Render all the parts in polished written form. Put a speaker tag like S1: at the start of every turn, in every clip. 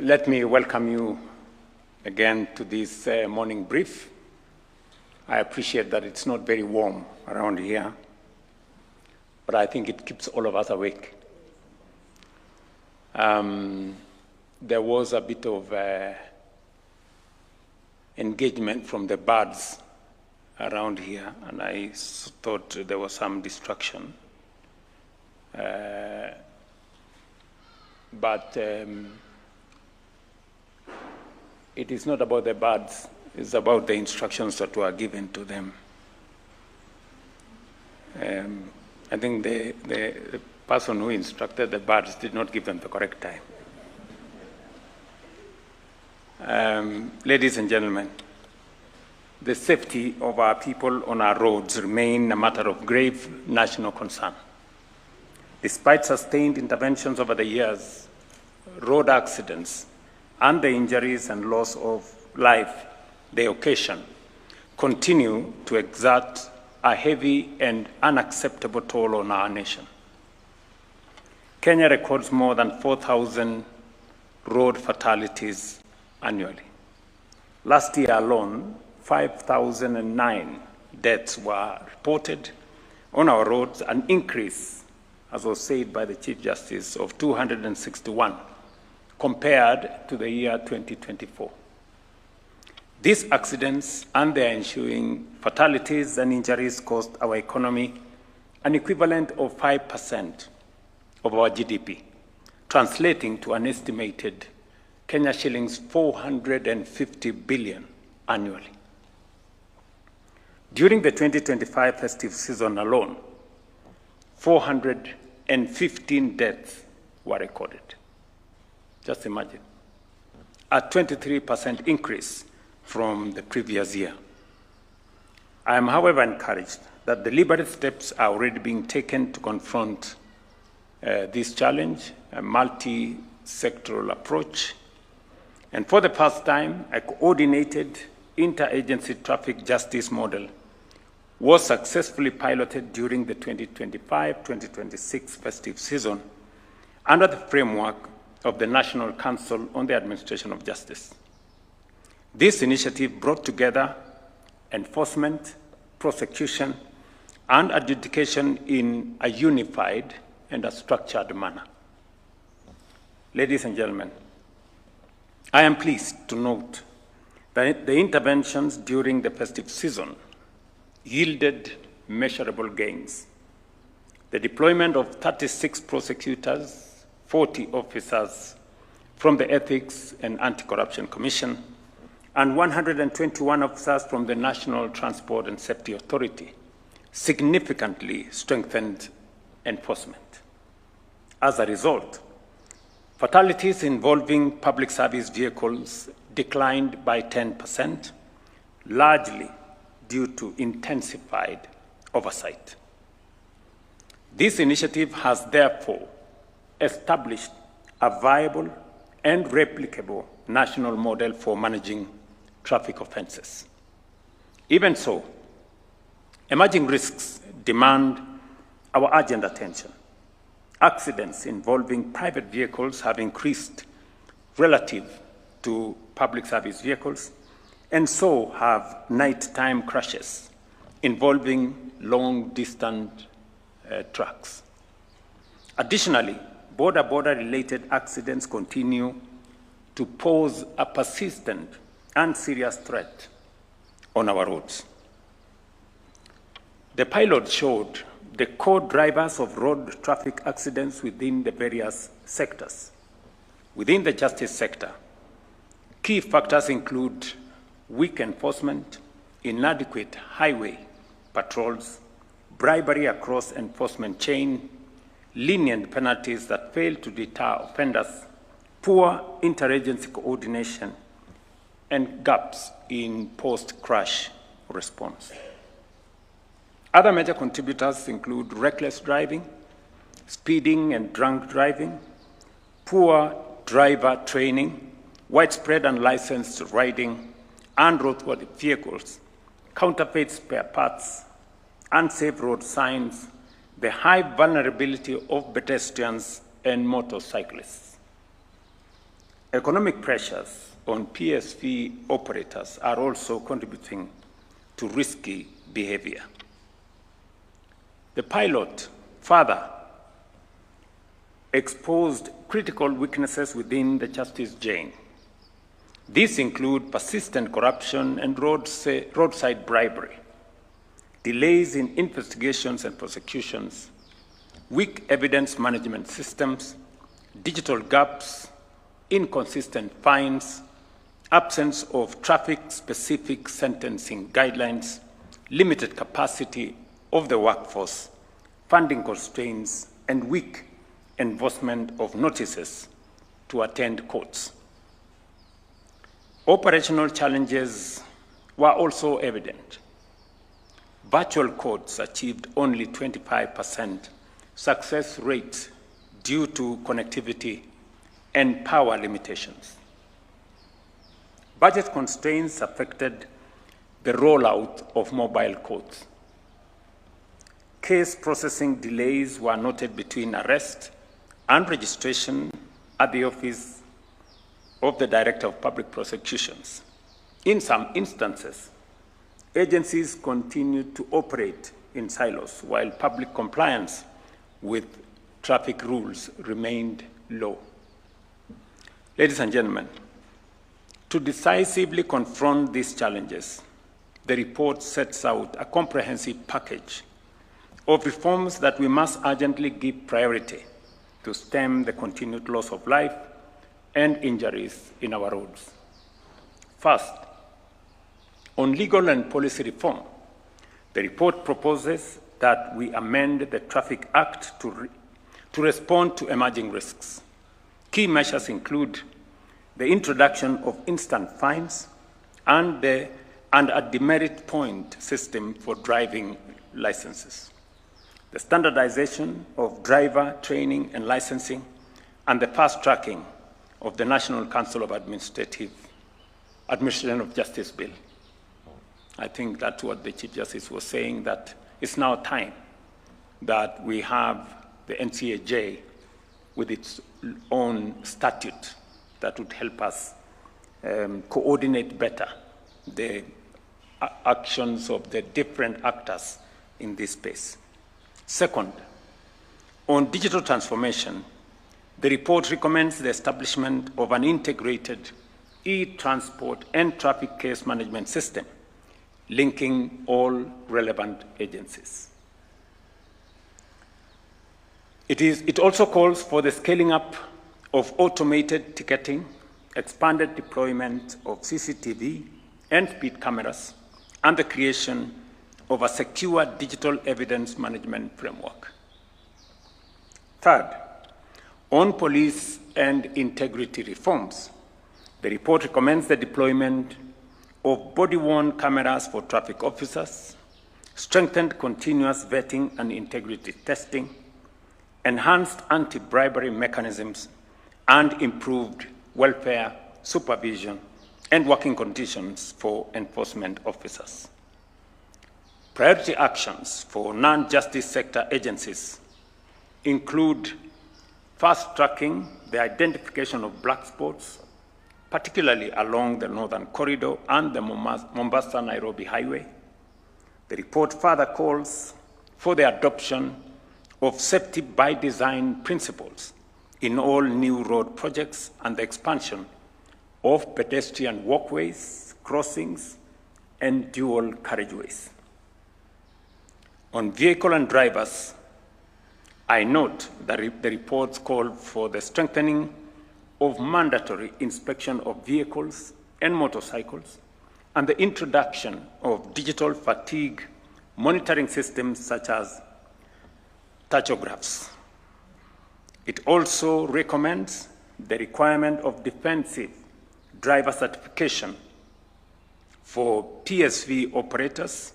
S1: Let me welcome you again to this morning brief. I appreciate that it's not very warm around here, but I think it keeps all of us awake. There was a bit of engagement from the birds around here, and I thought there was some distraction. But it is not about the birds, it's about the instructions that were given to them. I think the person who instructed the birds did not give them the correct time. Ladies and gentlemen, the safety of our people on our roads remain a matter of grave national concern. Despite sustained interventions over the years, road accidents and the injuries and loss of life they occasion continue to exert a heavy and unacceptable toll on our nation. Kenya records more than 4,000 road fatalities annually. Last year alone, 5,009 deaths were reported on our roads, an increase, as was said by the Chief Justice, of 261 compared to the year 2024. These accidents and their ensuing fatalities and injuries cost our economy an equivalent of 5% of our GDP, translating to an estimated Kenya shillings 450 billion annually. During the 2025 festive season alone, 415 deaths were recorded. Just imagine, a 23% increase from the previous year. I am, however, encouraged that deliberate steps are already being taken to confront this challenge, a multi-sectoral approach. And for the first time, a coordinated interagency traffic justice model was successfully piloted during the 2025-2026 festive season under the framework of the National Council on the Administration of Justice. This initiative brought together enforcement, prosecution, and adjudication in a unified and a structured manner. Ladies and gentlemen, I am pleased to note that the interventions during the festive season yielded measurable gains. The deployment of 36 prosecutors, 40 officers from the Ethics and Anti-Corruption Commission, and 121 officers from the National Transport and Safety Authority significantly strengthened enforcement. As a result, fatalities involving public service vehicles declined by 10%, largely due to intensified oversight. This initiative has therefore established a viable and replicable national model for managing traffic offenses. Even so, emerging risks demand our urgent attention. Accidents involving private vehicles have increased relative to public service vehicles, and so have nighttime crashes involving long-distance trucks. Additionally, border-related accidents continue to pose a persistent and serious threat on our roads. The pilot showed the core drivers of road traffic accidents within the various sectors. Within the justice sector, key factors include weak enforcement, inadequate highway patrols, bribery across enforcement chain, lenient penalties that fail to deter offenders, poor interagency coordination, and gaps in post-crash response. Other major contributors include reckless driving, speeding and drunk driving, poor driver training, widespread unlicensed riding, unroadworthy vehicles, counterfeit spare parts, unsafe road signs, the high vulnerability of pedestrians and motorcyclists. Economic pressures on PSV operators are also contributing to risky behavior. The pilot further exposed critical weaknesses within the justice chain. These include persistent corruption and roadside bribery, delays in investigations and prosecutions, weak evidence management systems, digital gaps, inconsistent fines, absence of traffic-specific sentencing guidelines, limited capacity of the workforce, funding constraints, and weak enforcement of notices to attend courts. Operational challenges were also evident. Virtual courts achieved only 25% success rate due to connectivity and power limitations. Budget constraints affected the rollout of mobile courts. Case processing delays were noted between arrest and registration at the Office of the Director of Public Prosecutions. In some instances, agencies continued to operate in silos while public compliance with traffic rules remained low. Ladies and gentlemen, to decisively confront these challenges, the report sets out a comprehensive package of reforms that we must urgently give priority to stem the continued loss of life and injuries in our roads. First, on legal and policy reform, the report proposes that we amend the Traffic Act to respond to emerging risks. Key measures include the introduction of instant fines and a demerit point system for driving licenses, the standardization of driver training and licensing, and the fast-tracking of the National Council of Administration of Justice Bill. I think that's what the Chief Justice was saying, that it's now time that we have the NCAJ with its own statute that would help us coordinate better the actions of the different actors in this space. Second, on digital transformation, the report recommends the establishment of an integrated e-transport and traffic case management system, linking all relevant agencies. It also calls for the scaling up of automated ticketing, expanded deployment of CCTV and speed cameras, and the creation of a secure digital evidence management framework. Third, on police and integrity reforms, the report recommends the deployment of body-worn cameras for traffic officers, strengthened continuous vetting and integrity testing, enhanced anti-bribery mechanisms, and improved welfare, supervision, and working conditions for enforcement officers. Priority actions for non-justice sector agencies include fast-tracking the identification of black spots, particularly along the Northern Corridor and the Mombasa-Nairobi Highway. The report further calls for the adoption of safety by design principles in all new road projects and the expansion of pedestrian walkways, crossings, and dual carriageways. On vehicle and drivers, I note that the reports call for the strengthening of mandatory inspection of vehicles and motorcycles and the introduction of digital fatigue monitoring systems such as tachographs. It also recommends the requirement of defensive driver certification for PSV operators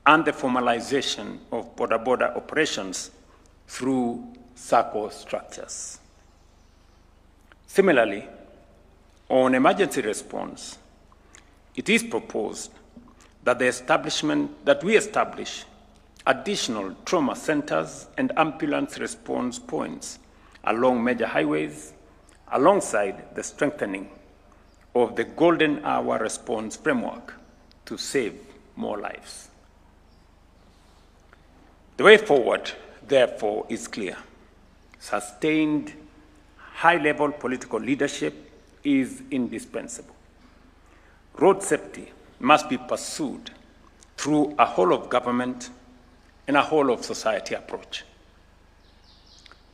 S1: and the formalization of border-border operations through SACCO structures. Similarly, on emergency response, it is proposed that we establish additional trauma centers and ambulance response points along major highways alongside the strengthening of the golden hour response framework to save more lives. The way forward, therefore, is clear. Sustained high-level political leadership is indispensable. Road safety must be pursued through a whole-of-government and a whole-of-society approach.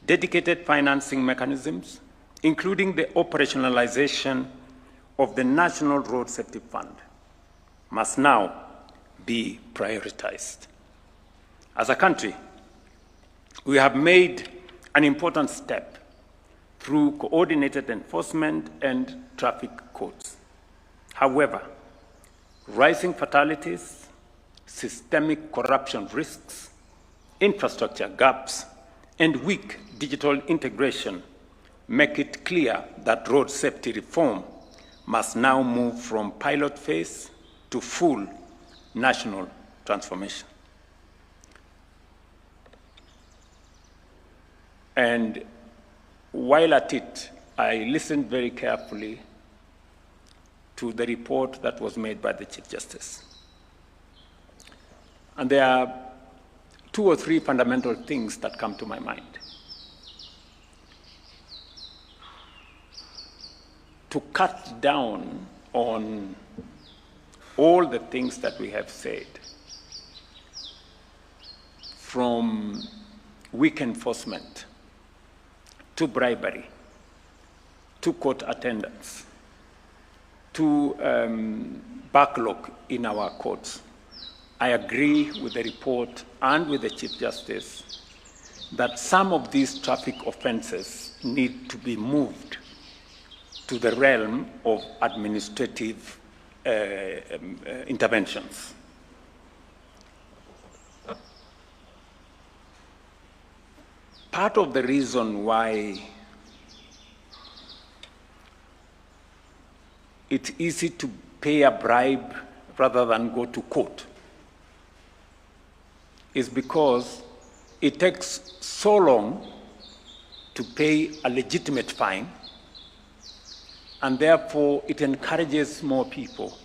S1: Dedicated financing mechanisms, including the operationalization of the National Road Safety Fund, must now be prioritized. As a country, we have made an important step through coordinated enforcement and traffic codes. However, rising fatalities, systemic corruption risks, infrastructure gaps, and weak digital integration make it clear that road safety reform must now move from pilot phase to full national transformation. And while at it, I listened very carefully to the report that was made by the Chief Justice. And there are 2 or 3 fundamental things that come to my mind. To cut down on all the things that we have said, from weak enforcement, to bribery, to court attendance, to backlog in our courts. I agree with the report and with the Chief Justice that some of these traffic offenses need to be moved to the realm of administrative interventions. Part of the reason why it's easy to pay a bribe rather than go to court is because it takes so long to pay a legitimate fine, and therefore it encourages more people